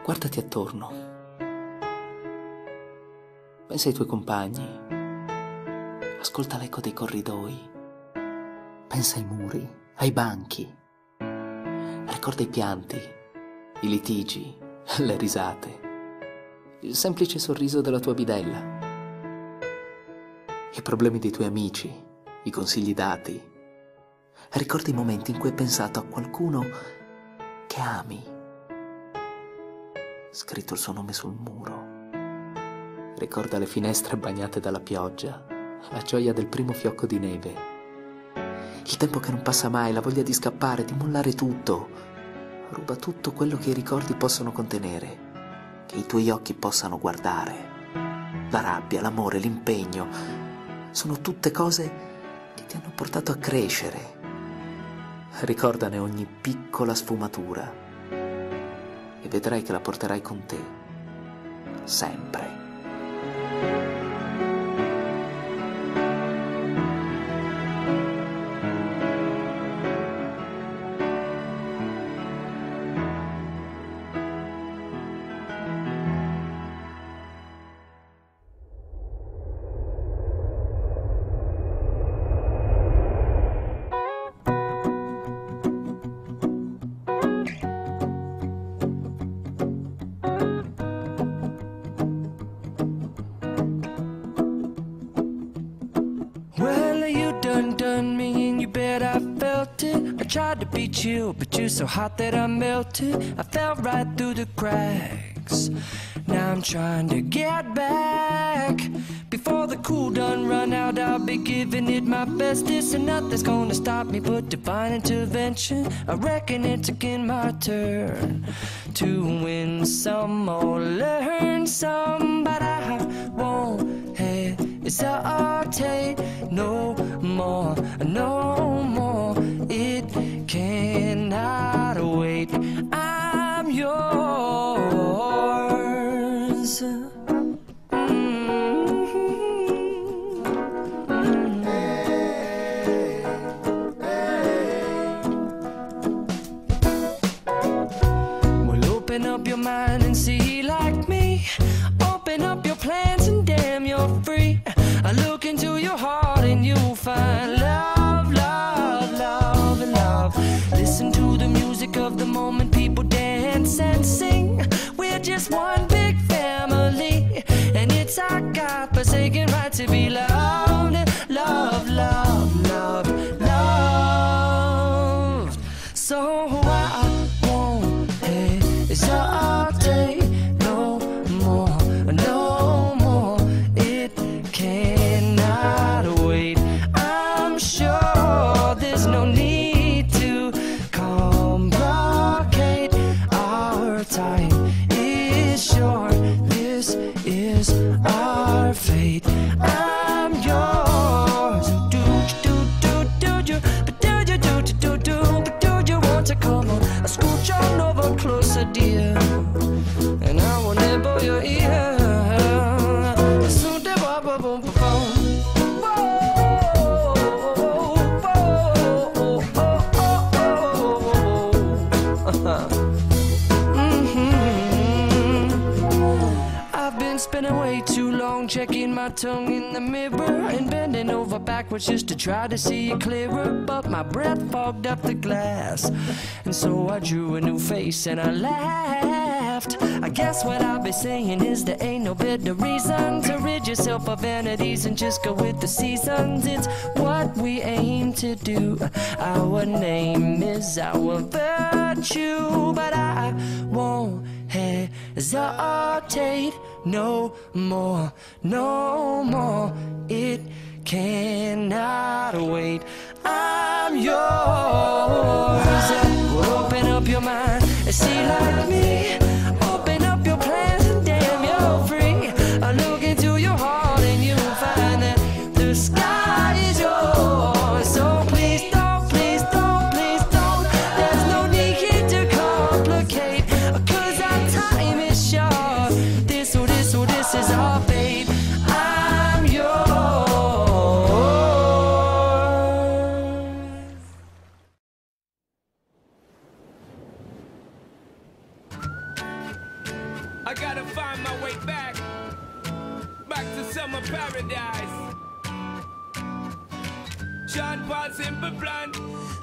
Guardati attorno. Pensa ai tuoi compagni. Ascolta l'eco dei corridoi. Pensa ai muri, ai banchi. Ricorda i pianti, i litigi, le risate, il semplice sorriso della tua bidella, i problemi dei tuoi amici, i consigli dati. Ricorda i momenti in cui hai pensato a qualcuno che ami, scritto il suo nome sul muro. Ricorda le finestre bagnate dalla pioggia, la gioia del primo fiocco di neve, il tempo che non passa mai, la voglia di scappare, di mollare tutto. Ruba tutto quello che i ricordi possono contenere, che i tuoi occhi possano guardare. La rabbia, l'amore, l'impegno sono tutte cose che ti hanno portato a crescere. Ricordane ogni piccola sfumatura e vedrai che la porterai con te, sempre. Done me and you bet I felt it. I tried to be chill, but you're so hot that I melted. I fell right through the cracks. Now I'm trying to get back. Before the cool done run out, I'll be giving it my bestest, and nothing's gonna stop me but divine intervention. I reckon it's again my turn to win some or learn some, but I won't hesitate no more, no more. It cannot wait. I'm yours. Well, open up your mind and see like me. Open up your plans and damn, you're free. I look into your heart and you'll find love, love, love, and love. Listen to the music of the moment, people dance and sing. We're just one big family, and it's our God-forsaken right to be loved, love, love, love, loved. So I won't hesitate no more, no more. It cannot wait. I'm sure there's no need to complicate. Our time is short. This is our fate. I'm yours. Do you, but do you but do you want to come on? I scooch on over closer, dear, and I will nibble your ear. I've been spending way too long checking my tongue in the mirror and bending over backwards just to try to see it clearer, but my breath fogged up the glass, and so I drew a new face and I laughed. I guess what I'll be saying is there ain't no better reason to rid yourself of vanities and just go with the seasons. It's what we aim to do. Our name is our virtue, but I won't hesitate no more, no more. It cannot wait. I'm yours. Open up your mind and see like me. Open up your plans and damn, you're free. I look into your heart and you'll find that the sky is yours. So please don't, please don't, please don't. There's no need here to complicate, 'cause our time is short. This is our fate. I'm yours. gotta find my way back to summer paradise. Sean Paul, Simple Plan.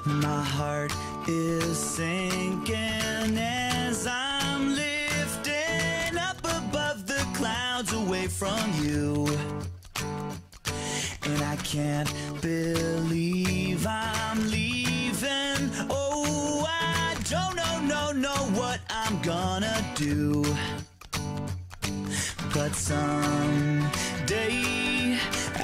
My heart is sinking as I'm lifting up above the clouds away from you. And I can't believe I'm leaving. Oh, I don't know what I'm gonna do. But someday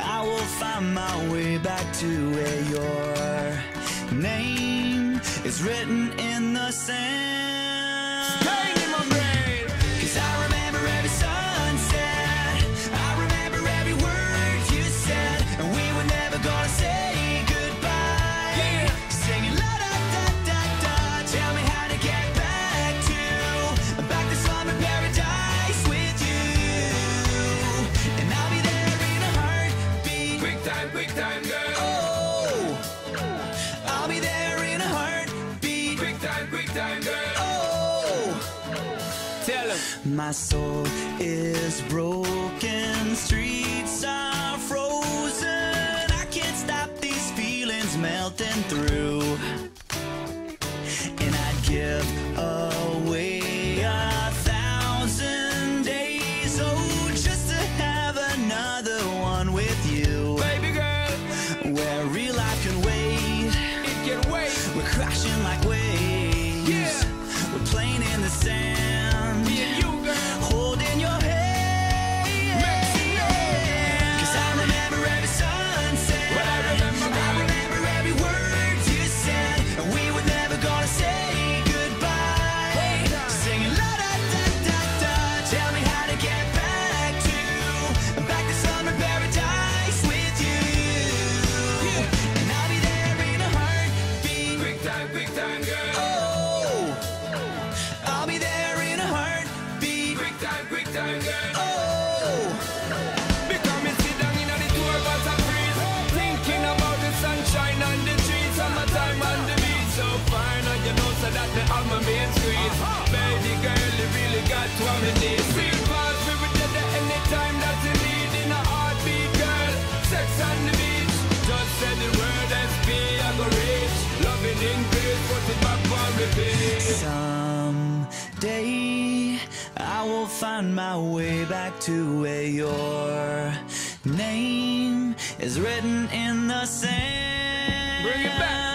I will find my way back to where your name is written in the sand. Pain in my brain. 'Cause I remember every sunset, I remember every word you said, and we were never gonna say goodbye. Yeah. Singing la da da da da. Tell me how to get back to summer paradise with you, and I'll be there in a heartbeat. Quick time, girl. Oh, I'll be there in a heartbeat. Quick time, girl. Oh, Tell him. my soul is broken, streets are frozen. I can't stop these feelings melting through. And I'd give away 1,000 days, oh, just to have another one with you. Baby girl, Where real life can wait, it can wait. we're crashing like waves. Yeah. We're playing in the sand, Me and you, girl. holding your hand. Mexico. 'Cause I remember every sunset, What I remember, I remember every word you said, and we were never gonna say goodbye. Singing la da da da da. Tell me how to get back to summer paradise with you, and I'll be there in a heartbeat. Quick time, girl. Oh, I'll be there in a heartbeat. Quick time, girl. Oh, Because me sit down in the tour bus and freeze, thinking about the sunshine and the trees, summertime on the beach. So fine, and you know so that the on my main street. Baby girl, you really got what me need. Sweet past me with you there anytime that you need in a heartbeat, girl. Sex on the beach, just say the word SP, I go reach. Loving in peace, put it back on repeat. someday I will find my way back to where your name is written in the sand. Bring it back.